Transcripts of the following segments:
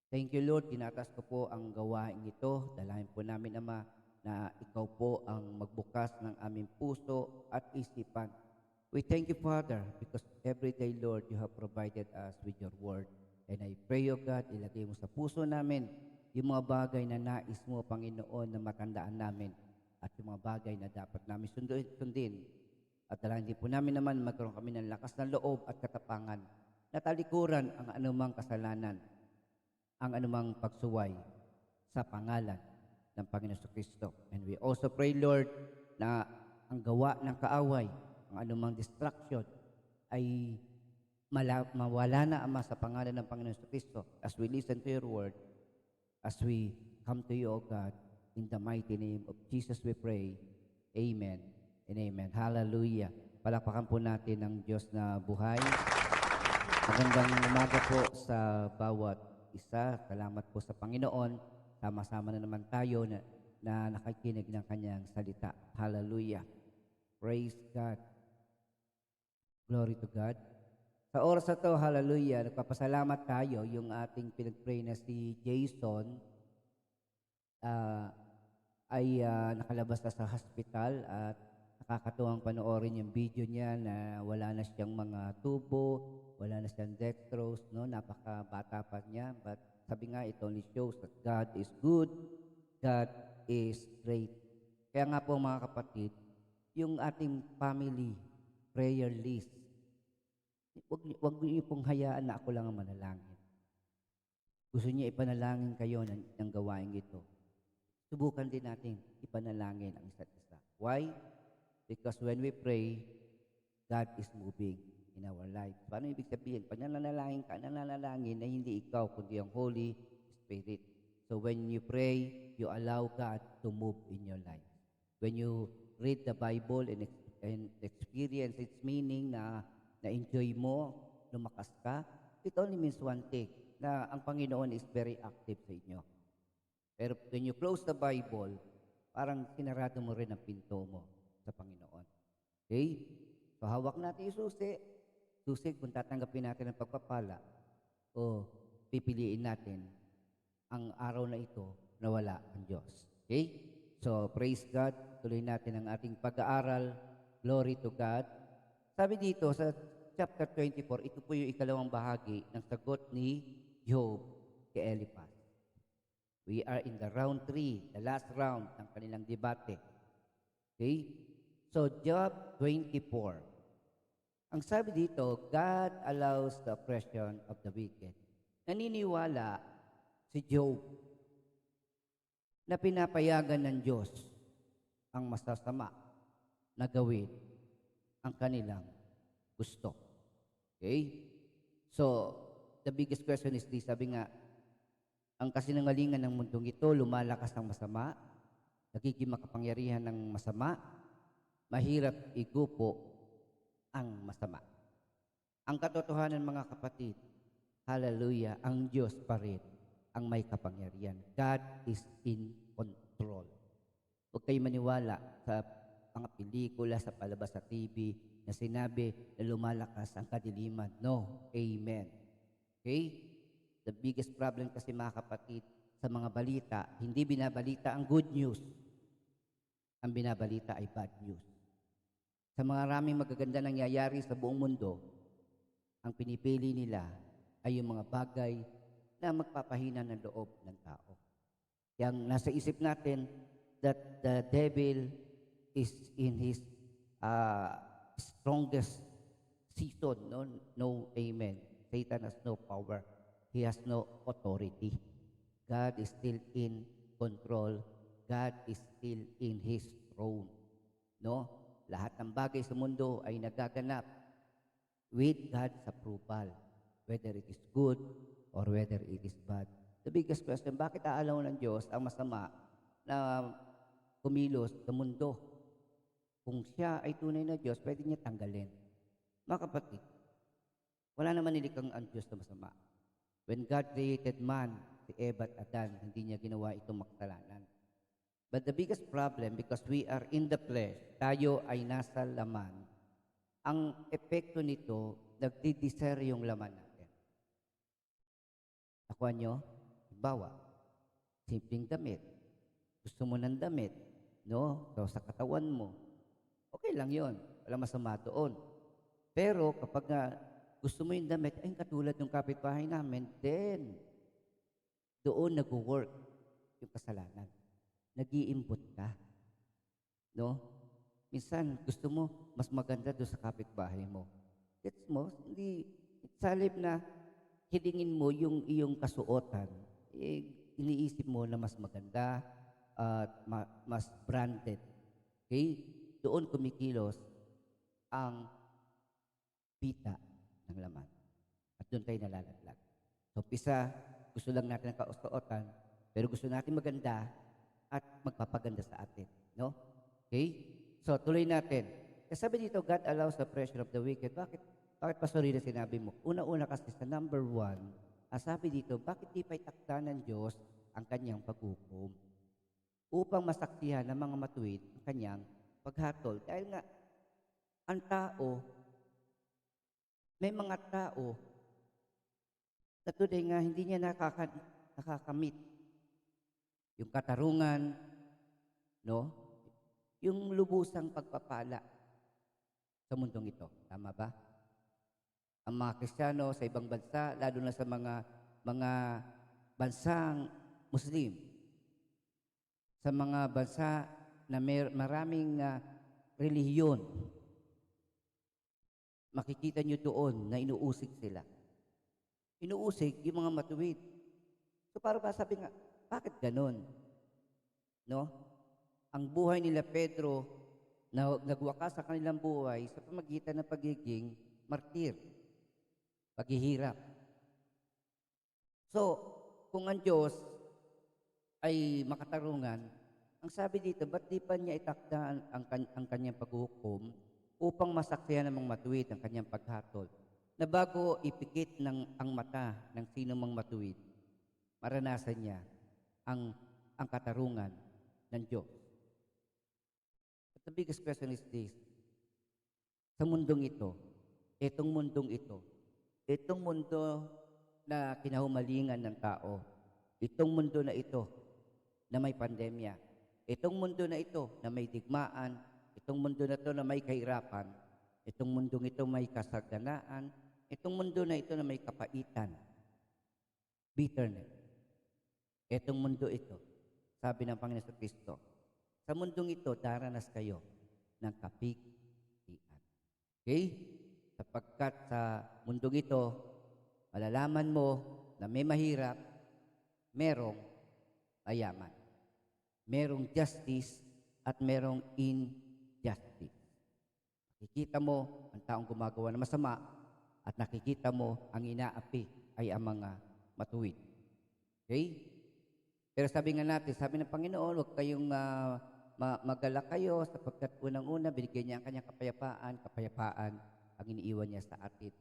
Thank you, Lord. Tinatas ko po ang gawain ito. Dalahin po namin, Ama, na ikaw po ang magbukas ng aming puso at isipan. We thank you, Father, because every day, Lord, you have provided us with your word. And I pray, O God, ilagay mo sa puso namin yung mga bagay na nais mo, Panginoon, na matandaan namin at yung mga bagay na dapat namin sundin. At dahil hindi po namin naman magkaroon kami ng lakas ng loob at katapangan na talikuran ang anumang kasalanan, ang anumang pagsuway sa pangalan ng Panginoon Kristo. And we also pray, Lord, na ang gawa ng kaaway, ang anumang distraction, ay mawala na, Ama, sa pangalan ng Panginoon Kristo as we listen to your word, as we come to you, O God, in the mighty name of Jesus we pray. Amen and amen. Hallelujah. Palakpakan po natin ang Diyos na buhay. Magandang umaga po sa bawat isa. Salamat po sa Panginoon. Sama-sama na naman tayo na nakikinig ng kanyang salita. Hallelujah. Praise God. Glory to God. Sa oras na to, hallelujah, nagpapasalamat tayo. Yung ating pinag-pray na si Jason ay nakalabas na sa hospital at nakakatuwang panoorin yung video niya na wala na siyang mga tubo, wala na siyang dextrose, no? Napakabata pa niya. But sabi nga, it only shows that God is good, God is great. Kaya nga po mga kapatid, yung ating family prayer list, wag niyo pong hayaan na ako lang ang manalangin. Gusto niya ipanalangin kayo ng gawain ito. Subukan din natin ipanalangin ang isa't isa. Why? Because when we pray, God is moving in our life. Paano ibig sabihin? Pag nananalangin ka, nananalangin na hindi ikaw, kundi ang Holy Spirit. So when you pray, you allow God to move in your life. When you read the Bible and experience its meaning na na-enjoy mo, lumakas ka, it only means one thing, na ang Panginoon is very active sa inyo. Pero when you close the Bible, parang sinarado mo rin ang pinto mo sa Panginoon. Okay? So hawak natin yung susi. Susi kung tatanggapin natin ang pagpapala o pipiliin natin ang araw na ito na wala ang Diyos. Okay? So praise God. Tuloy natin ang ating pag-aaral. Glory to God. Sabi dito sa chapter 24, ito po yung ikalawang bahagi ng sagot ni Job kay Eliphaz. We are in the round 3, the last round ng kanilang debate. Okay? So, Job 24. Ang sabi dito, God allows the oppression of the wicked. Naniniwala si Job na pinapayagan ng Diyos ang masasama na gawin ang kanilang gusto. Okay? So, the biggest question is this. Sabi nga, ang kasinungalingan ng mundong ito, lumalakas ng masama, nagiging makapangyarihan ng masama, mahirap igupo ang masama. Ang katotohanan, mga kapatid, hallelujah, ang Diyos pa rin ang may kapangyarihan. God is in control. Huwag kayo maniwala sa mga pelikula, sa palabas sa TV, na sinabi na lumalakas ang kadiliman. No. Amen. Okay? The biggest problem kasi, mga kapatid, sa mga balita, hindi binabalita ang good news. Ang binabalita ay bad news. Sa mga maraming magaganda nangyayari sa buong mundo, ang pinipili nila ay yung mga bagay na magpapahina ng loob ng tao. Yang nasa isip natin that the devil is in his strongest season. No, amen. Satan has no power. He has no authority. God is still in control. God is still in His throne. No? Lahat ng bagay sa mundo ay nagaganap with God's approval, whether it is good or whether it is bad. The biggest question, bakit aalaw ng Diyos ang masama na kumilos sa mundo? Kung siya ay tunay na Diyos, pwede niya tanggalin. Mga kapatid, wala naman nilikang ang Diyos na masama. When God created man, si Eva at Adan, hindi niya ginawa itong makasalanan. But the biggest problem, because we are in the flesh, tayo ay nasa laman, ang epekto nito, nagdidisere yung laman natin. Nakuha nyo? Halimbawa, simpleng damit. Gusto mo ng damit, no? So, sa katawan mo, okay lang yon. Walang masama doon. Pero kapag gusto mo yung damit, ay katulad ng kapitbahay namin, then doon nag-work yung kasalanan. Nag-iimbot ka, no? Minsan, gusto mo, mas maganda doon sa kapitbahay mo. Gets mo? Hindi, sa halip na hilingin mo yung iyong kasuotan, eh, iniisip mo na mas maganda at mas branded. Okay? Doon kumikilos ang pita ng laman. At doon tayo nalalaglag. So, pisa, gusto lang natin ang kasuotan, pero gusto natin maganda at magpapaganda sa atin. No? Okay? So, tuloy natin. Kasi sabi dito, God allows the pressure of the wicked. Bakit Pastor Rina sinabi mo? Una-una kasi sa number 1, sabi dito, bakit di pa itakda ng Diyos ang kanyang paghukom? Upang masaksihan ng mga matuwid ang kanyang paghatol. Dahil nga, ang tao, may mga tao na today nga hindi niya nakakamit yung katarungan, no? Yung lubusang pagpapala sa mundong ito. Tama ba? Ang mga Kristiyano sa ibang bansa, lalo na sa mga bansang Muslim, sa mga bansa na maraming relihiyon, makikita nyo doon na inuusig sila. Inuusig yung mga matuwid. So para ba sabi nga, bakit ganon? No? Ang buhay nila Pedro na nagwakas sa kanilang buhay sa pamagitan ng pagiging martir, paghihirap. So, kung ang Diyos ay makatarungan, ang sabi dito, ba't di pa niya itakda ang kanyang paghukom upang masaksihan ng mga matuwid ang kanyang paghatol? Na bago ipikit ang mata ng sino mang matuwid, maranasan niya ang katarungan ng Diyos. But the biggest question is this, sa mundong ito, itong mundo na kinahumalingan ng tao, itong mundo na ito na may pandemya, itong mundo na ito na may digmaan, itong mundo na ito na may kahirapan, itong mundong ito may kasaganaan, itong mundo na ito na may kapaitan, bitterness. Itong mundo ito, sabi ng Panginoon sa Kristo, sa mundong ito, daranas kayo ng kapigtian. Okay? Sapagkat sa mundong ito, malalaman mo na may mahirap, merong mayaman. Merong justice at merong injustice. Nakikita mo ang taong gumagawa ng masama at nakikita mo ang inaapi ay ang mga matuwid. Okay? Pero sabi nga natin, sabi ng Panginoon, huwag kayong mag-alala kayo sapagkat unang-una binigyan niya ang kanyang kapayapaan ang iniiwan niya sa atin.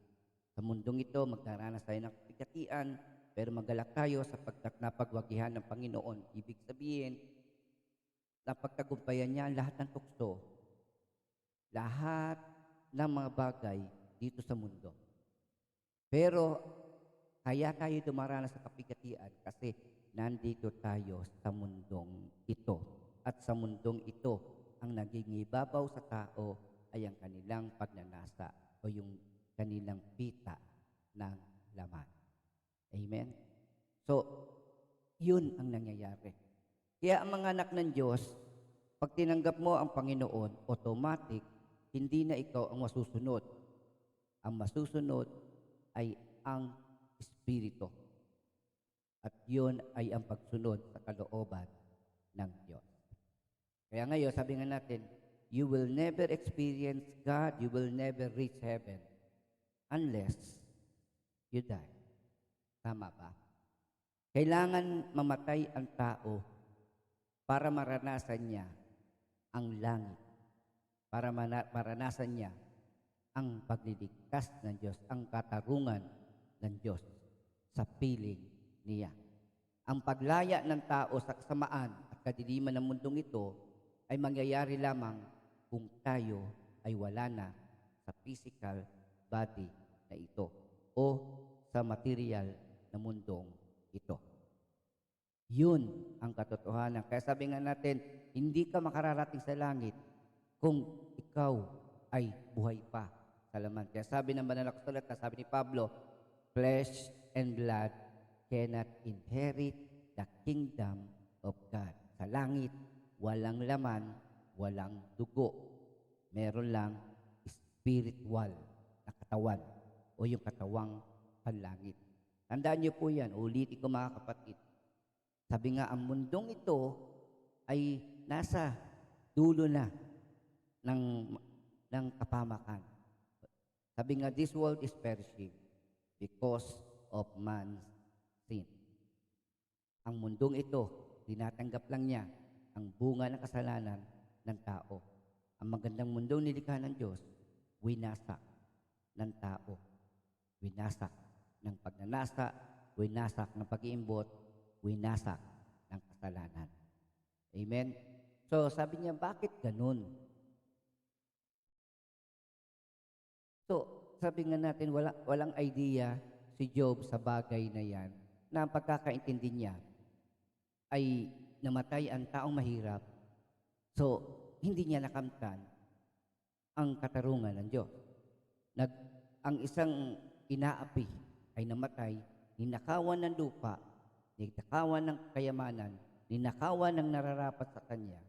Sa mundong ito, magdaranas tayo ng kapigatian, pero mag-alala tayo sapagkat napagwagihan ng Panginoon. Ibig sabihin, napagtagumpayan niya ang lahat ng tukso, lahat ng mga bagay dito sa mundo. Pero kaya tayo dumaranas sa kapigatian kasi nandito tayo sa mundong ito. At sa mundong ito, ang naging ibabaw sa tao ay ang kanilang pagnanasa o yung kanilang pita ng laman. Amen? So, yun ang nangyayari. Kaya ang mga anak ng Diyos, pag tinanggap mo ang Panginoon, automatic, hindi na ikaw ang masusunod. Ang masusunod ay ang Espiritu. At yun ay ang pagsunod sa kalooban ng Diyos. Kaya ngayon, sabi nga natin, you will never experience God, you will never reach heaven unless you die. Tama ba? Kailangan mamatay ang tao para maranasan niya ang langit, para maranasan niya ang pagliligtas ng Diyos, ang katarungan ng Diyos sa piling niya. Ang paglaya ng tao sa kasamaan at kadiliman ng mundong ito ay mangyayari lamang kung tayo ay wala na sa physical body na ito o sa material na mundong ito. Yun ang katotohanan. Kaya sabi nga natin, hindi ka makararating sa langit kung ikaw ay buhay pa sa laman. Kaya sabi ng banal na kasulatan, sabi ni Pablo, flesh and blood cannot inherit the kingdom of God. Sa langit, walang laman, walang dugo. Meron lang spiritual na katawan o yung katawang panlangit. Tandaan niyo po yan, ulitin ko mga kapatid. Sabi nga, ang mundong ito ay nasa dulo na ng kapamakan. Sabi nga, this world is perishing because of man's sin. Ang mundong ito, tinatanggap lang niya ang bunga ng kasalanan ng tao. Ang magandang mundong nilikha ng Diyos, winasak ng tao. Winasak ng pagnanasa, winasak ng pag-iimbot, winasak ng kasalanan. Amen? So, sabi niya, bakit ganun? So, sabi nga natin, walang idea si Job sa bagay na yan, na ang pagkakaintindi niya ay namatay ang taong mahirap. So, hindi niya nakamtan ang katarungan ng Diyos. Ang isang inaapi ay namatay, ninakawan ng lupa, ninakawan ng kayamanan, ninakawan ng nararapat sa kanya.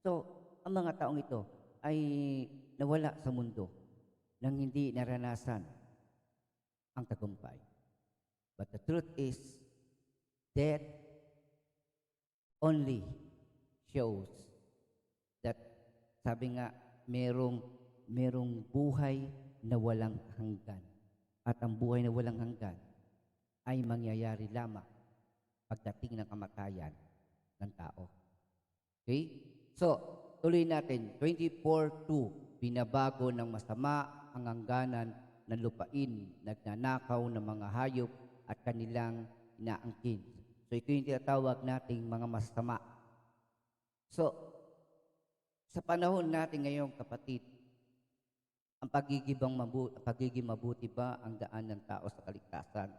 So, ang mga taong ito ay nawala sa mundo nang hindi naranasan ang tagumpay. But the truth is, death only shows that, sabi nga, merong buhay na walang hanggan. At ang buhay na walang hanggan ay mangyayari lamang pagdating ng kamatayan ng tao. Okay? So, tuloy natin. 24:2, binabago ng masama ang hangganan ng lupain, nagnanakaw ng mga hayop at kanilang inaangkin. So, ito yung tinatawag nating mga masama. So, sa panahon natin ngayon, kapatid, ang pagiging mabuti ba ang daan ng tao sa kaligtasan?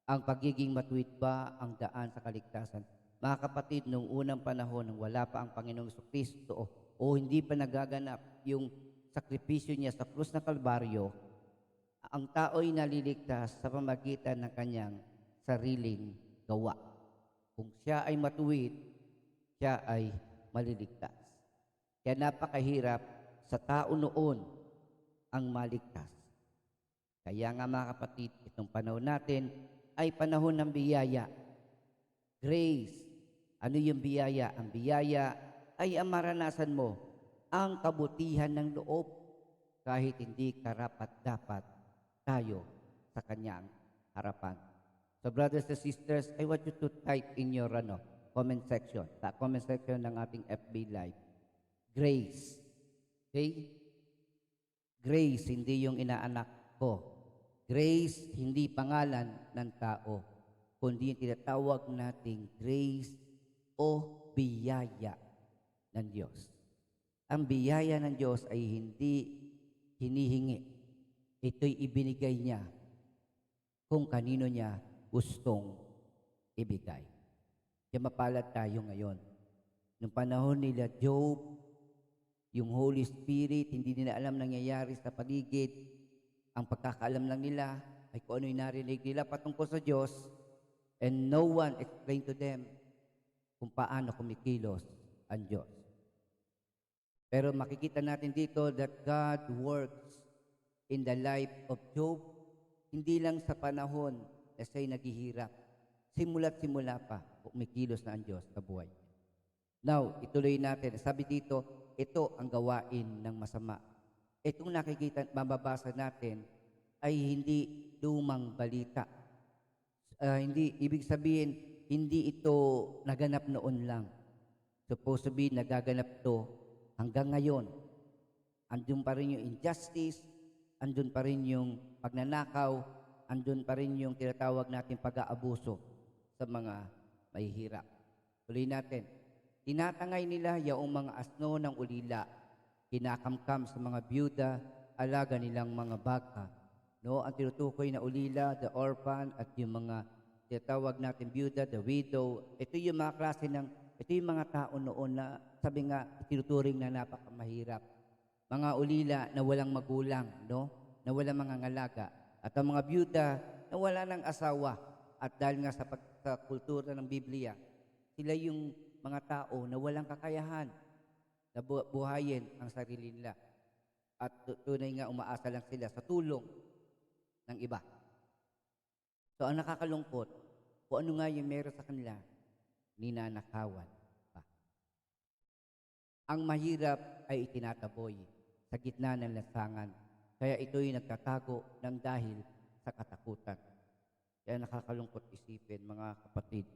Ang pagiging matuwid ba ang daan sa kaligtasan? Mga kapatid, noong unang panahon, nang wala pa ang Panginoong Kristo o hindi pa nagaganap yung sakripisyo niya sa krus ng Kalbaryo, ang tao'y naliligtas sa pamagitan ng kanyang sariling gawa. Kung siya ay matuwid, siya ay maliligtas. Kaya napakahirap sa tao noon ang maligtas. Kaya nga mga kapatid, itong panahon natin ay panahon ng biyaya. Grace. Ano yung biyaya? Ang biyaya ay ang maranasan mo ang kabutihan ng loob kahit hindi karapat-dapat tayo sa kanyang harapan. So brothers and sisters, I want you to type in your comment section, sa comment section ng ating FB Live. Grace. Okay? Grace, hindi yung inaanak ko. Grace, hindi pangalan ng tao, kundi yung tinatawag nating grace o biyaya ng Diyos. Ang biyaya ng Diyos ay hindi hinihingi. Ito'y ibinigay niya kung kanino niya gustong ibigay. Kaya mapalad tayo ngayon. Noong panahon nila Job, yung Holy Spirit, hindi nila alam nangyayari sa paligid. Ang pagkakaalam lang nila ay kung ano yung narinig nila patungkol sa Diyos, and no one explained to them kung paano kumikilos ang Diyos. Pero makikita natin dito that God works in the life of Job, hindi lang sa panahon na siya'y naghihirap. Simula't simula pa, kumikilos na ang Diyos sa buhay. Now, ituloy natin. Sabi dito, ito ang gawain ng masama. Itong nakikita, mababasa natin, ay hindi lumang balita. Ibig sabihin, hindi ito naganap noon lang. Supposed to be nagaganap to hanggang ngayon. Andun pa rin yung injustice, andun pa rin yung pagnanakaw, andun pa rin yung tinatawag natin pag-aabuso sa mga mahihirap. Tuloy natin. Tinatangay nila yung mga asno ng ulila, kinakamkam sa mga byuda, alaga nilang mga baka. No, ang tinutukoy na ulila, the orphan, at yung mga tinatawag natin byuda, the widow. Ito yung mga tao noon na sabi nga, tinuturing na napakamahirap. Mga ulila na walang magulang, no? Na walang mga ngalaga. At ang mga byuda na wala ng asawa. At dahil nga sa kultura ng Biblia, sila yung mga tao na walang kakayahan na buhayin ang sarili nila. At tunay nga umaasa lang sila sa tulong ng iba. So ang nakakalungkot, kung ano nga yung meron sa kanila, ninanakawan pa. Ang mahirap ay itinataboy sa gitna ng lansangan. Kaya ito'y nagtatago ng dahil sa katakutan. Kaya nakakalungkot isipin, mga kapatid.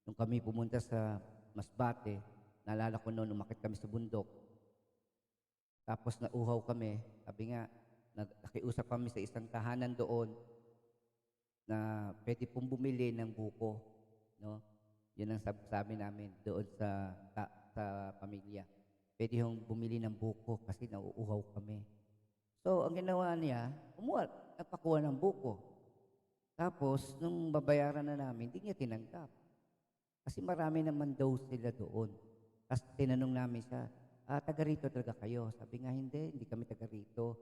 Nung kami pumunta sa Masbate, naalala ko noon, umakit kami sa bundok. Tapos nauhaw kami, sabi nga, nakiusap kami sa isang tahanan doon na pwede pong bumili ng buko. No? Yun ang sabi namin doon sa pamilya. Pwede yung bumili ng buko kasi nauuhaw kami. So, ang ginawa niya, nagpakuha ng buko. Tapos, nung babayaran na namin, hindi niya tinanggap. Kasi marami naman daw sila doon. Tapos tinanong namin siya, taga rito talaga kayo? Sabi nga, hindi kami taga rito.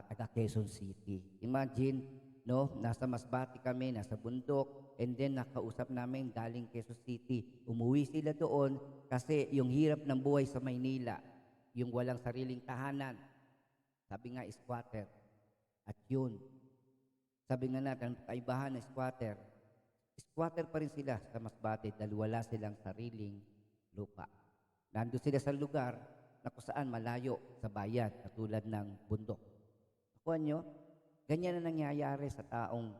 Taga Quezon City. Imagine, no, nasa Masbate kami, nasa bundok, and then nakausap namin galing Quezon City. Umuwi sila doon kasi yung hirap ng buhay sa Maynila, yung walang sariling tahanan, sabi nga squatter. At yun, sabi nga natin, kaibahan ng squatter pa rin sila sa Masbate dahil wala silang sariling lupa. Nandun sila sa lugar na kung saan malayo sa bayan, katulad ng bundok. Nakuha nyo? Ganyan na nangyayari sa taong,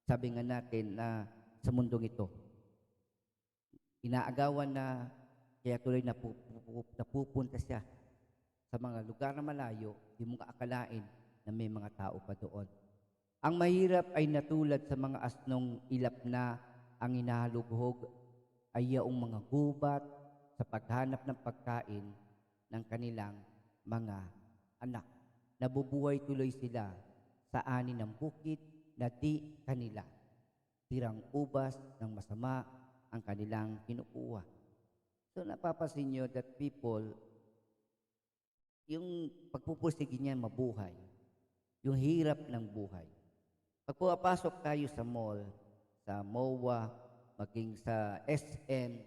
sabi nga natin, na sa mundong ito. Inaagawan na, kaya tuloy napupunta siya sa mga lugar na malayo, di mo kaakalain na may mga tao pa doon. Ang mahirap ay natulad sa mga asnong ilap na ang inahalughog ay yaong mga gubat sa paghanap ng pagkain ng kanilang mga anak. Nabubuhay tuloy sila sa ani ng bukid na di kanila. Tirang ubas ng masama ang kanilang kinukuha. So napapansin nyo that people, yung pagpupursige niya mabuhay, yung hirap ng buhay. Pag pumapasok tayo sa mall, sa MOA, maging sa SM,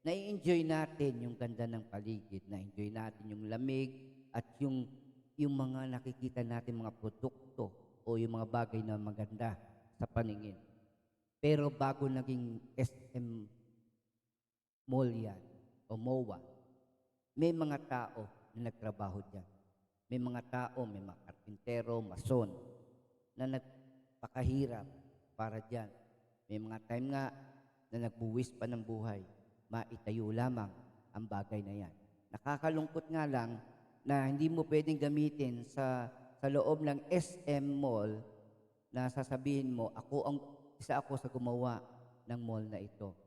nai-enjoy natin yung ganda ng paligid, na-enjoy natin yung lamig at yung mga nakikita natin mga produkto o yung mga bagay na maganda sa paningin. Pero bago naging SM mall yan o MOA, may mga tao na nagtrabaho dyan. May mga tao, may mga karpintero, mason, na nagpakahirap para dyan. May mga time nga na nagbuwis pa ng buhay, maitayo lamang ang bagay na yan. Nakakalungkot nga lang na hindi mo pwedeng gamitin sa loob ng SM Mall na sasabihin mo, isa ako sa gumawa ng mall na ito.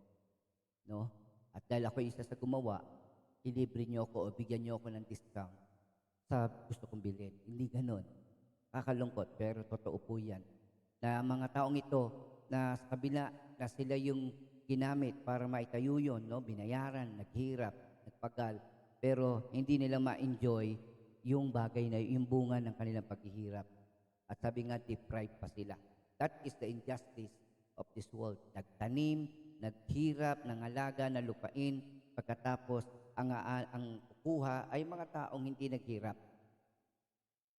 No? At dahil ako isa sa gumawa, ilibre niyo ako o bigyan niyo ako ng discount sa gusto kong bilhin. Hindi ganon. Kakalungkot, pero totoo po yan. Na mga taong ito, na sa kabila na sila yung ginamit para maitayo yun, no? Binayaran, naghirap, nagpagal, pero hindi nila ma-enjoy yung bagay na yung bunga ng kanilang paghihirap. At sabi nga, deprived pa sila. That is the injustice of this world. Nagtanim, naghirap, nangalaga, nalupain, pagkatapos ang kukuha ay mga taong hindi naghirap.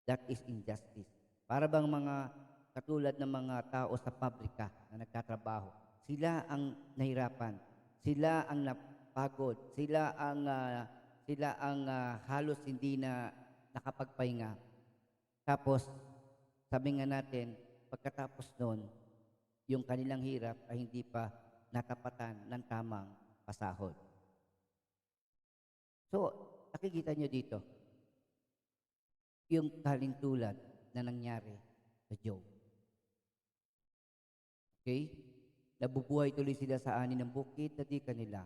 That is injustice. Para bang mga katulad ng mga tao sa pabrika na nagtatrabaho, sila ang nahirapan, sila ang napagod, sila ang halos hindi na nakapagpahinga. Tapos, sabi nga natin, pagkatapos noon, yung kanilang hirap ay hindi pa natapatan ng tamang pasahod. So, nakikita nyo dito, yung kalintulad na nangyari sa Job. Okay? Nabubuhay tuloy sila sa ani ng bukid na di kanila.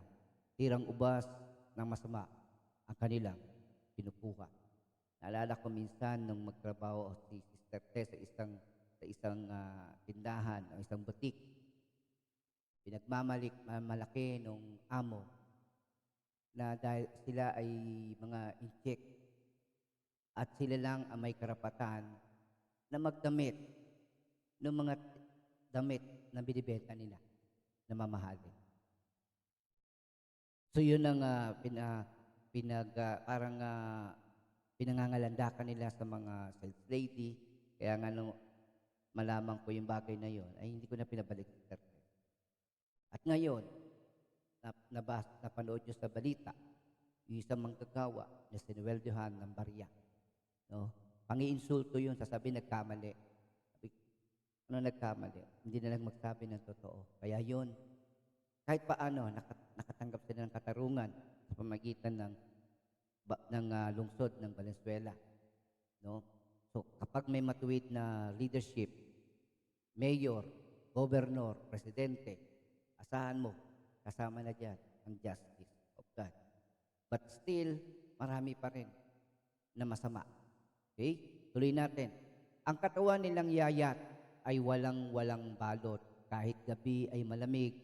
Tirang ubas ng masama ang kanilang kinukuha. Naalala ko minsan nung magtrabaho si Sister Tess sa isang tindahan o isang butik. malaki nung amo na dahil sila ay mga inchik at sila lang ang may karapatan na magdamit ng mga damit na binibenta nila na mamahalin. So yun ang parang pinangangalandakan nila sa mga sales lady. Kaya nga nung malaman ko yung bagay na yon, ay hindi ko na pinabalik sa church. At ngayon, napanood nyo sa balita, yung isang manggagawa na sinuweldohan ng barya. No? Pangiinsulto yun, sasabihin nagkamali. Sabi, ano nagkamali? Hindi na lang magsabi ng totoo. Kaya yun, kahit paano, nakatanggap sila ng katarungan sa pamagitan ng lungsod ng Valenzuela. No? So, kapag may matuwid na leadership, mayor, governor, presidente, asahan mo, kasama na dyan ang justice of God. But still, marami pa rin na masama. Okay? Tuloy natin. Ang katawan nilang yayat ay walang balot. Kahit gabi ay malamig,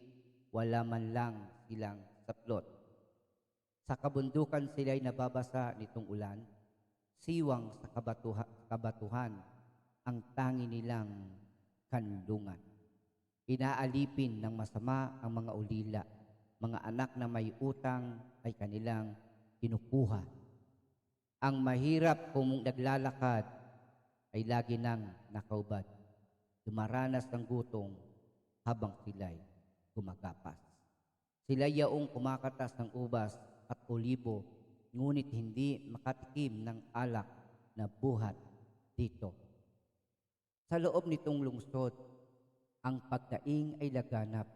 wala man lang silang saplot. Sa kabundukan sila'y nababasa nitong ulan, siwang sa kabatuhan ang tangi nilang kanlungan. Inaalipin ng masama ang mga ulila. Mga anak na may utang ay kanilang kinukuha. Ang mahirap kung naglalakad ay lagi nang nakaubad. Dumaranas ng gutom habang sila'y gumagapas. Sila yaong kumakatas ng ubas at olibo, ngunit hindi makatikim ng alak na buhat dito. Sa loob nitong lungsod, ang pagdaing ay laganap,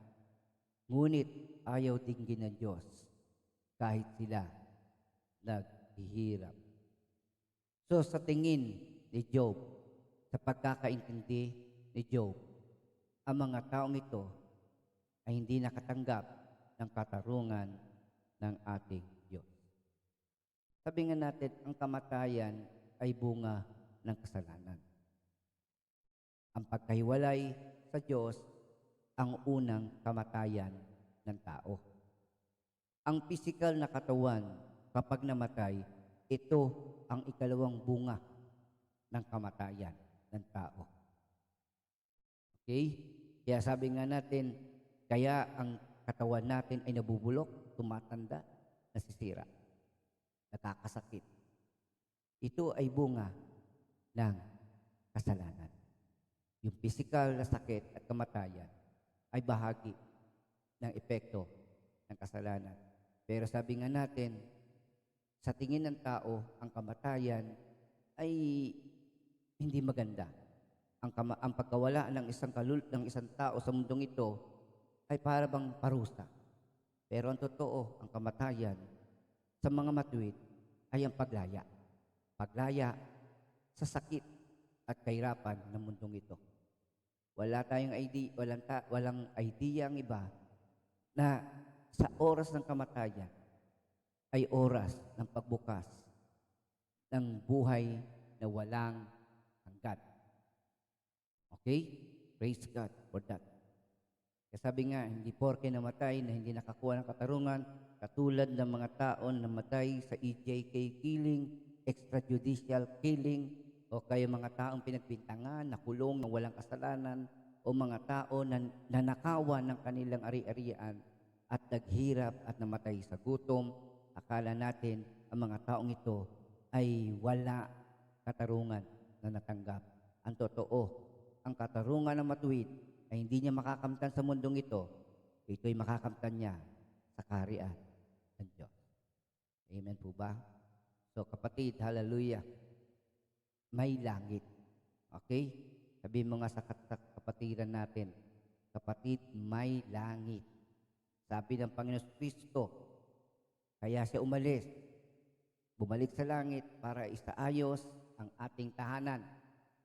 ngunit ayaw dinggin ng Diyos kahit sila naghihirap. So sa tingin ni Job, sa pagkakaintindi ni Job, ang mga taong ito ay hindi nakatanggap ng katarungan ng ating Diyos. Sabi nga natin, ang kamatayan ay bunga ng kasalanan. Ang pagkahiwalay sa Diyos ang unang kamatayan ng tao. Ang pisikal na katawan, kapag namatay, ito ang ikalawang bunga ng kamatayan ng tao. Okay? Kaya sabi nga natin, kaya ang katawan natin ay nabubulok, tumatanda, nasisira, nakakasakit. Ito ay bunga ng kasalanan. Yung physical na sakit at kamatayan ay bahagi ng epekto ng kasalanan. Pero sabi nga natin, sa tingin ng tao, ang kamatayan ay hindi maganda. Ang pagkawala ng isang tao sa mundong ito ay para bang parusa. Pero ang totoo, ang kamatayan sa mga matuwid ay ang paglaya. Paglaya sa sakit at kahirapan ng mundong ito. Wala tayong idea, walang idea ang iba na sa oras ng kamatayan ay oras ng pagbukas ng buhay na walang hanggan. Okay? Praise God for that. Kaya sabi nga, hindi porke namatay na hindi nakakuha ng katarungan, katulad ng mga tao na namatay sa EJK killing, extrajudicial killing, o kaya mga taong pinagbintangan, nakulong na walang kasalanan, o mga tao na nanakawan ng kanilang ari-arian at naghirap at namatay sa gutom. Akala natin ang mga taong ito ay wala katarungan na natanggap. Ang totoo, ang katarungan ng matuwid ay hindi niya makakamtan sa mundong ito. Ito'y makakamtan niya sa kaharian ng Diyos. Amen po ba? So kapatid, hallelujah. May langit. Okay? Sabi mo nga sa kapatiran natin, kapatid, may langit. Sabi ng Panginoon Kristo, kaya siya umalis, bumalik sa langit para isaayos ang ating tahanan,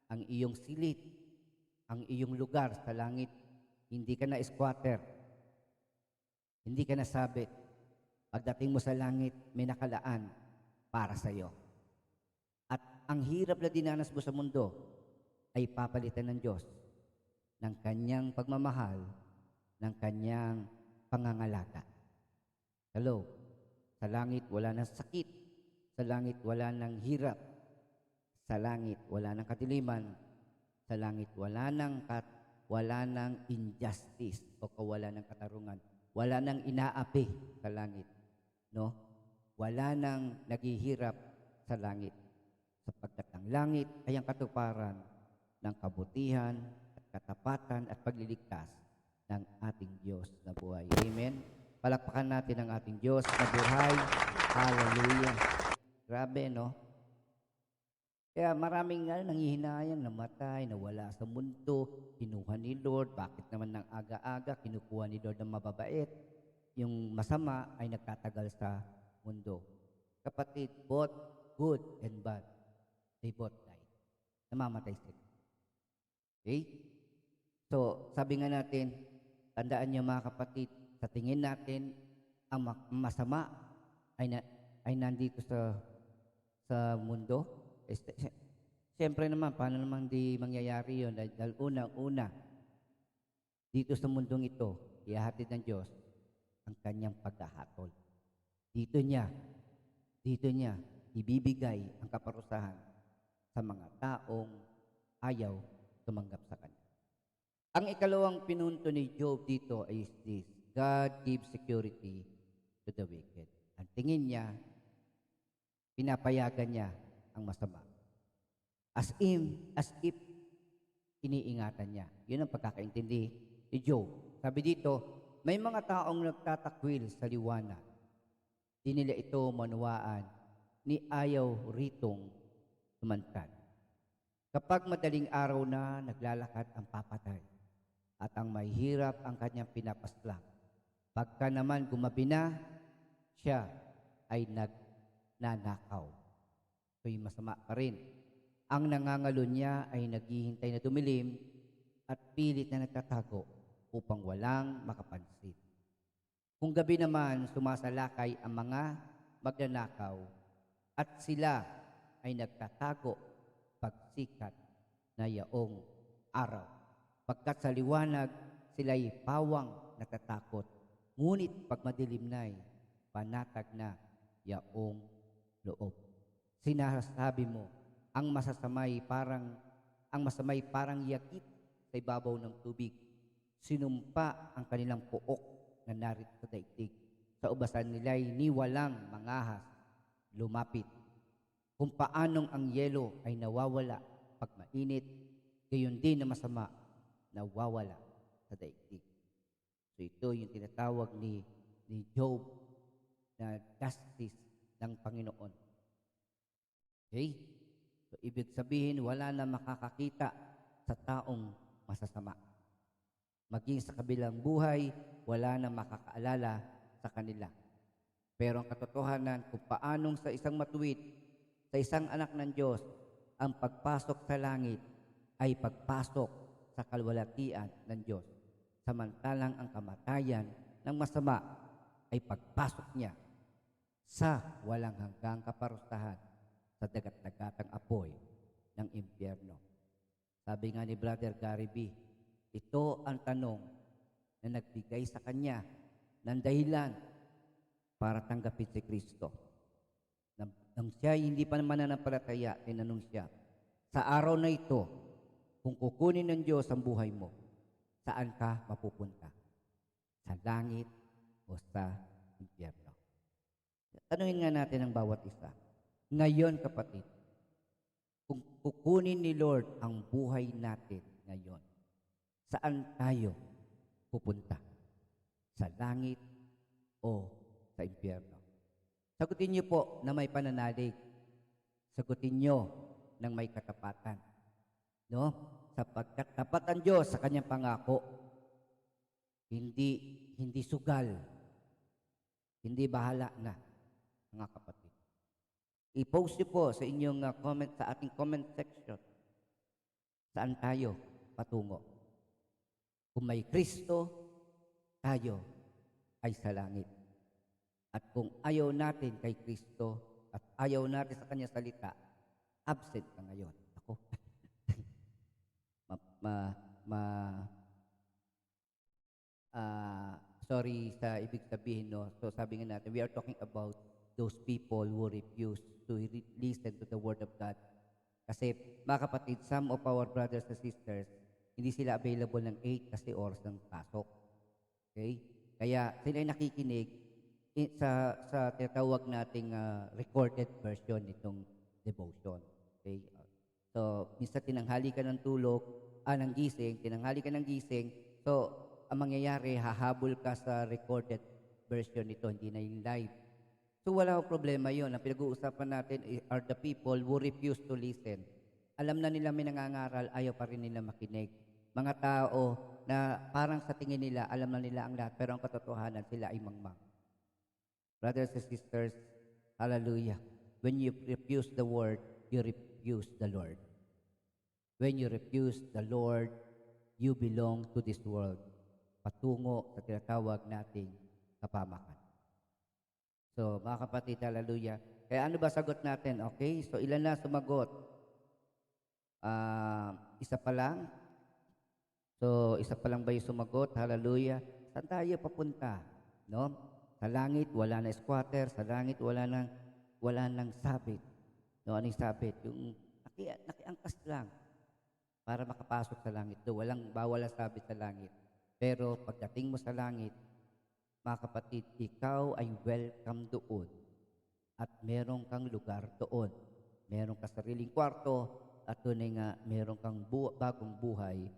ang iyong silid, ang iyong lugar sa langit. Hindi ka na squatter. Hindi ka na sabit. Pagdating mo sa langit, may nakalaan para sa iyo. At ang hirap na dinanas mo sa mundo ay papalitan ng Diyos ng kanyang pagmamahal ng kanyang pangangalaga. Hello, sa langit wala ng sakit, sa langit wala ng hirap, sa langit wala ng kadiliman, sa langit wala ng injustice o kawalan ng katarungan. Wala nang inaapi sa langit, no? Wala nang naghihirap sa langit. Sapagkat ang langit ay ang katuparan ng kabutihan at katapatan at pagliligtas ng ating Diyos na buhay. Amen. Palakpakan natin ang ating Diyos na buhay. Hallelujah. Grabe, no? Kaya maraming nanghihinayang, namatay, nawala sa mundo, kinuha ni Lord. Bakit naman ng aga-aga, kinukuha ni Lord ng mababait? Yung masama ay nagtatagal sa mundo. Kapatid, both good and bad, they both die. Namamatay sila. Okay? So, sabi nga natin, tandaan niyo mga kapatid, sa tingin natin, ang masama ay nandito sa mundo. Siyempre naman, paano naman di mangyayari yun? Dahil unang-una, dito sa mundong ito, ihahatid ng Diyos ang kanyang paghahatol. Dito niya ibibigay ang kaparusahan sa mga taong ayaw tumanggap sa kanya. Ang ikalawang pinunto ni Job dito is this: God gives security to the wicked. Ang tingin niya, pinapayagan niya ang masama. As if iniingatan niya. Yun ang pagkakaintindi ni Job. Sabi dito, may mga taong nagtatakwil sa liwanag. Di nila ito manuwaan, ni ayaw ritong tumantad. Kapag madaling araw na, naglalakad ang papatay, at ang mahirap ang kanyang pinapaslang. Pagka naman gumabi na, siya ay nagnanakaw. So yung masama pa rin. Ang nangangalo niya ay naghihintay na dumilim at pilit na nagtatago upang walang makapansin. Kung gabi naman, sumasalakay ang mga magnanakaw at sila ay nagtatago pagsikat na yaong araw. Pagkat sa liwanag, sila'y pawang natatakot. Ngunit pag madilim na'y panatag na yaong loob. Sinasabi mo, ang masamay parang yakit sa ibabaw ng tubig. Sinumpa ang kanilang puok na narito sa daigdig. Sa ubasan nila'y niwalang mangahas, lumapit. Kung paanong ang yelo ay nawawala pag mainit, gayon din na masama nawawala sa daigdig. So ito yung tinatawag ni Job na justice ng Panginoon. Okay? So ibig sabihin, wala na makakakita sa taong masasama. Maging sa kabilang buhay, wala na makakaalala sa kanila. Pero ang katotohanan kung paanong sa isang matuwid, sa isang anak ng Diyos, ang pagpasok sa langit ay pagpasok sa kalwalatian ng Diyos. Samantalang ang kamatayan ng masama ay pagpasok niya sa walang hanggang kaparusahan sa dagat-dagatang apoy ng impyerno. Sabi nga ni Brother Gary B., ito ang tanong na nagbigay sa kanya ng dahilan para tanggapin si Kristo. Nang siya hindi pa mananampalataya, tinanong siya, sa araw na ito, kung kukunin ng Diyos ang buhay mo, saan ka mapupunta? Sa langit o sa impyerno? Tanungin nga natin ang bawat isa. Ngayon, kapatid, kung kukunin ni Lord ang buhay natin ngayon, saan tayo pupunta? Sa langit o sa impyerno? Sagutin niyo po na may pananalig. Sagutin niyo ng may katapatan. No? Sapagkat tapat ang Diyos sa kanyang pangako. Hindi sugal. Hindi bahala na, mga kapatid. I-post niyo po sa inyong comment, sa ating comment section. Saan tayo patungo? Kung may Kristo, tayo ay sa langit. At kung ayaw natin kay Kristo at ayaw natin sa kanyang salita, absent ka ngayon. Ako. ah, sorry sa ibig sabihin, no? So sabi nga natin, we are talking about those people who refuse to listen to the Word of God. Kasi mga kapatid, some of our brothers and sisters, hindi sila available ng 8 kasi oras ng pasok. Okay? Kaya sila ay nakikinig sa tinatawag nating recorded version nitong devotion. Okay? So, minsan tinanghali ka ng tulog, ng gising, tinanghali ka ng gising. So, ang mangyayari, hahabol ka sa recorded version nito, hindi na yung live. So, wala akong problema yon. Ang pinag-uusapan natin are the people who refuse to listen. Alam na nila may nangangaral, ayaw pa rin nila makinig. Mga tao na parang sa tingin nila, alam na nila ang lahat, pero ang katotohanan, sila ay mangmang. Brothers and sisters, hallelujah. When you refuse the word, you refuse the Lord. When you refuse the Lord, you belong to this world. Patungo sa tinatawag nating kapamakan. So, mga kapatid, hallelujah. Kaya ano ba sagot natin? Okay, so ilan na sumagot? Isa pa lang? So, isa pa lang ba yung sumagot? Hallelujah. Saan tayo papunta? No? Sa langit, wala na squatter. Sa langit, wala nang sabit. No, ano yung sabit? Yung nakiangkas lang para makapasok sa langit. Do, bawal ang sabit sa langit. Pero pagdating mo sa langit, mga kapatid, ikaw ay welcome doon at meron kang lugar doon. Meron ka sariling kwarto at tunay nga meron kang bagong buhay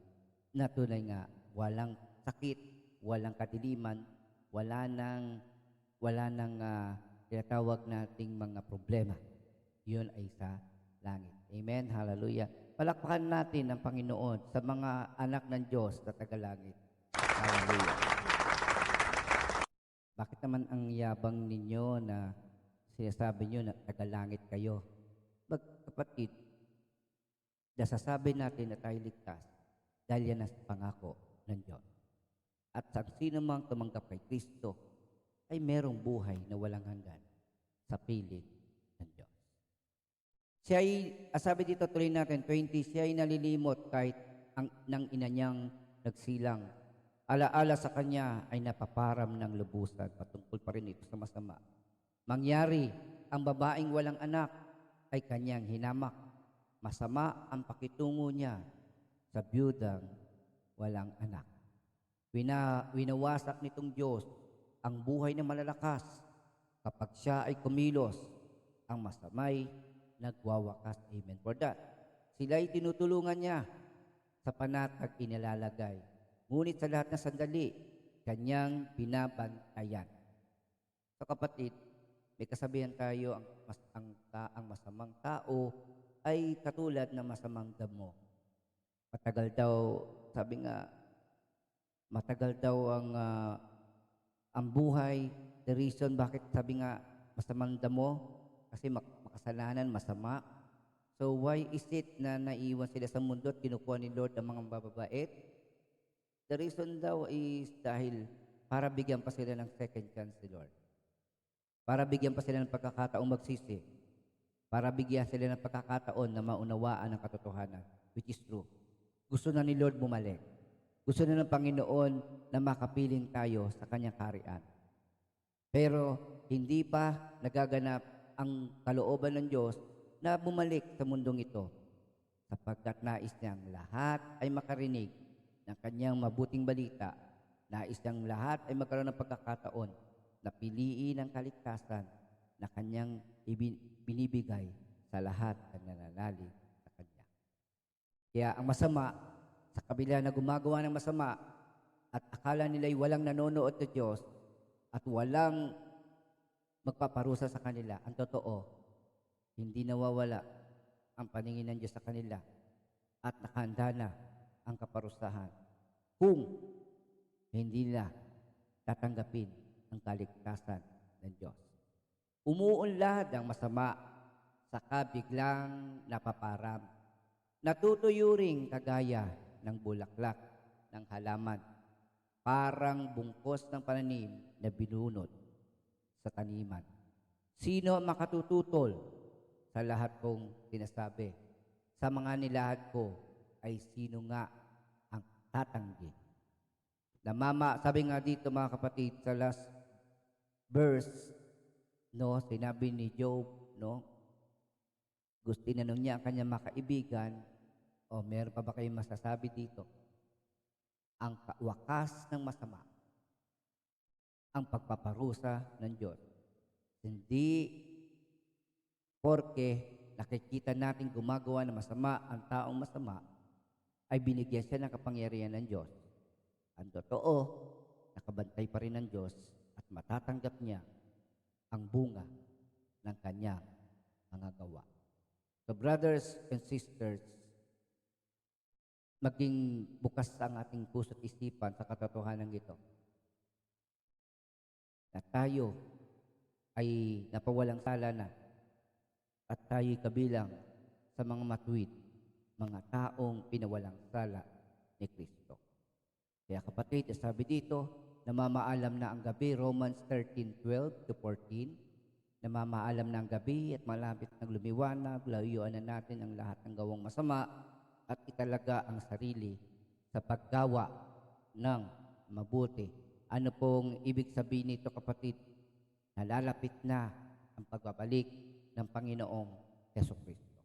na tunay nga walang sakit, walang kadiliman, wala nang tinatawag nating mga problema. Yun ay sa langit. Amen. Hallelujah. Palakpakan natin ang Panginoon sa mga anak ng Diyos sa tagalangit. Hallelujah. Bakit naman ang yabang ninyo na sinasabi nyo na tagalangit kayo? Kapatid, nasasabi natin na tayo ligtas dahil yan ang pangako ng Diyos. At sa sino mang tumanggap kay Kristo ay merong buhay na walang hanggan sa piling ng Diyos. Siya ay, sabi dito tuloy natin, 20, siya ay nalilimot kahit ng ina niyang nagsilang. Alaala sa kanya ay napaparam ng lubusan. Patungkol pa rin ito sa masama. Mangyari, ang babaeng walang anak ay kanyang hinamak. Masama ang pakitungo niya sa biyudang walang anak. Winawasak nitong Diyos ang buhay ng malalakas. Kapag siya ay kumilos, ang masamay nagwawakas. Amen for that. Sila'y tinutulungan niya sa panatag inilalagay. Ngunit sa lahat ng sandali, kanyang binabantayan. So kapatid, may kasabihan tayo, ang masamang tao ay katulad ng masamang damo. Matagal daw ang buhay. The reason bakit sabi nga masamang damo, kasi makasalanan, masama. So why is it na naiwan sila sa mundo at kinukuha ni Lord ang mga mababait? The reason daw is dahil para bigyan pa sila ng second chance ni Lord. Para bigyan pa sila ng pagkakataong magsisi. Para bigyan sila ng pagkakataon na maunawaan ang katotohanan, which is true. Gusto na ni Lord bumalik. Gusto na ng Panginoon na makapiling tayo sa kanyang kaharian. Pero hindi pa nagaganap ang kalooban ng Diyos na bumalik sa mundong ito sapagkat nais niyang lahat ay makarinig ng kanyang mabuting balita. Nais niyang lahat ay magkaroon ng pagkakataon na piliin ang kaligtasan na kanyang binibigay sa lahat ng nananalig sa kanya. Kaya ang masama, sa kabila na gumagawa ng masama at akala nila'y walang nanonood sa Diyos at walang magpaparusa sa kanila, ang totoo, hindi nawawala ang paningin ng Diyos sa kanila at nakahanda na ang kaparusahan kung hindi nila tatanggapin ang kaligtasan ng Diyos. Umuunlad ang masama saka biglang napaparam. Natutuyuring kagaya ng bulaklak ng halaman, parang bungkos ng pananim na binunot sa taniman. Sino ang makatututol sa lahat kong sinasabi? Sa mga nilahad ko ay sino nga ang tatanggi? Sabi nga dito mga kapatid sa last verse, no, sinabi ni Job, no, gusto tinanong niya ang kanyang mga kaibigan, o meron pa ba kayong masasabi dito? Ang wakas ng masama, ang pagpaparusa ng Diyos. Hindi porke nakikita natin gumagawa ng masama ang taong masama, ay binigyan siya ng kapangyarihan ng Diyos. Ang totoo, nakabantay pa rin ng Diyos at matatanggap niya ang bunga ng kanyang mga gawa. So brothers and sisters, maging bukas ang ating puso at isipan sa katotohanan ito. Na tayo ay napawalang sala na at tayo'y kabilang sa mga matuwid, mga taong pinawalang sala ni Kristo. Kaya kapatid, sabi dito, namamaalam na ang gabi, Romans 13:12-14, namamaalam na ang gabi at malapit nang lumiwanag, layuan na natin ang lahat ng gawang masama at italaga ang sarili sa paggawa ng mabuti. Ano pong ibig sabihin nito kapatid? Nalalapit na ang pagbabalik ng Panginoong Jesucristo.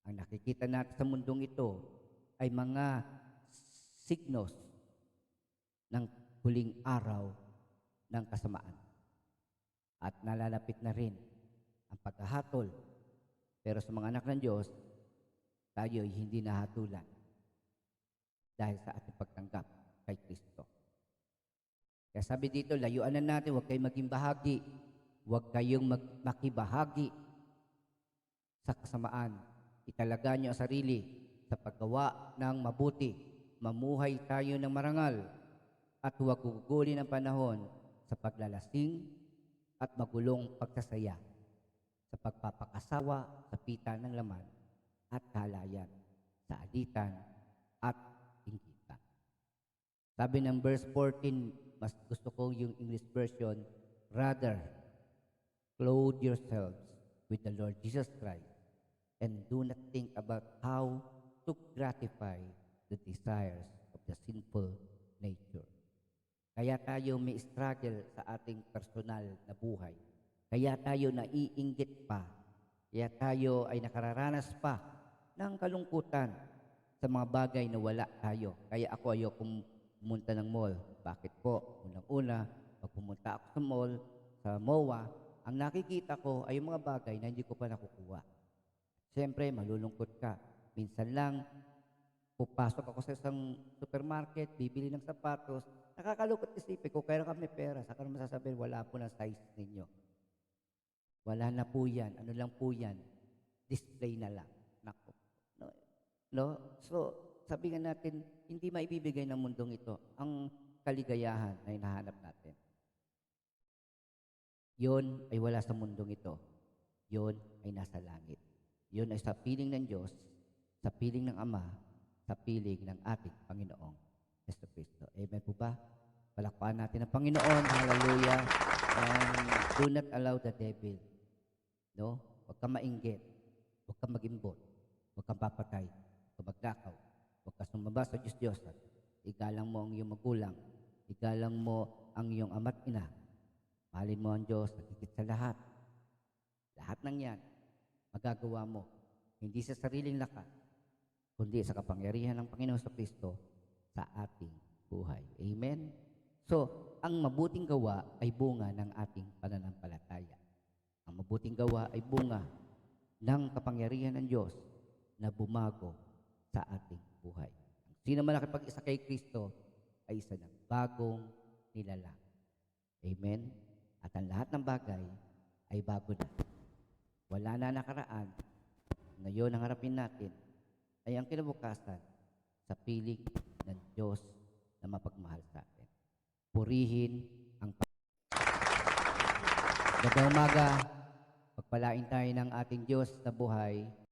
Ang nakikita natin sa mundong ito ay mga signos ng huling araw ng kasamaan. At nalalapit na rin ang paghahatol. Pero sa mga anak ng Diyos, tayo ay hindi nahatulan dahil sa ating pagtanggap kay Kristo. Kaya sabi dito, layuan na natin, huwag kayong maging bahagi. Huwag kayong makibahagi sa kasamaan. Italaga niyo ang sarili sa paggawa ng mabuti. Mamuhay tayo ng marangal at huwag gugulin ang panahon sa paglalasing at magulong pagsasaya, sa pagpapakasawa, sa pita ng laman at kalayan, sa alitan at inggitan. Sabi ng verse 14, mas gusto ko yung English version, rather, clothe yourselves with the Lord Jesus Christ and do not think about how to gratify the desires of the sinful nature. Kaya tayo may struggle sa ating personal na buhay. Kaya tayo naiinggit pa. Kaya tayo ay nakararanas pa ng kalungkutan sa mga bagay na wala tayo. Kaya ako ayokong pumunta ng mall. Bakit po? Unang-una, pag pumunta ako sa mall, sa MOA, ang nakikita ko ay yung mga bagay na hindi ko pa nakukuha. Siyempre, malulungkot ka. Minsan lang, pupasok ako sa isang supermarket, bibili ng sapatos, nakakalungkot isipin ko, kaya kami pera, saka naman sasabihin, wala po ng size ninyo. Wala na po yan. Ano lang po yan? Display na lang. Nako. No? So, sabi nga natin, hindi maibibigay ng mundong ito ang kaligayahan na hinahanap natin. Yun ay wala sa mundong ito. Yun ay nasa langit. Yun ay sa piling ng Diyos, sa piling ng Ama, sa piling ng ating Panginoong Jesucristo. Amen po ba? Palakpakan natin ang Panginoon. Hallelujah. And do not allow the devil. No? Huwag kang mainggit. Huwag kang mag-imbot. Huwag kang papatay. Huwag kang magnakaw. Huwag kang sumamba sa Diyos. Igalang mo ang iyong magulang. Igalang mo ang iyong ama't ina. Mahalin mo ang Diyos at higit sa lahat. Lahat ng yan, magagawa mo. Hindi sa sariling lakas, kundi sa kapangyarihan ng Panginoon sa Kristo sa ating buhay. Amen? So, ang mabuting gawa ay bunga ng ating pananampalataya. Ang mabuting gawa ay bunga ng kapangyarihan ng Diyos na bumago sa ating buhay. Sino man nakipag-isa kay Kristo ay isa ng bagong nilalang. Amen? At ang lahat ng bagay ay bago na. Wala na nakaraan. Ngayon ang harapin natin ay ang kinabukasan sa piling ng Diyos na mapagmahal sa atin. Purihin ang Magandang umaga. Pagpalain tayo ng ating Diyos na buhay.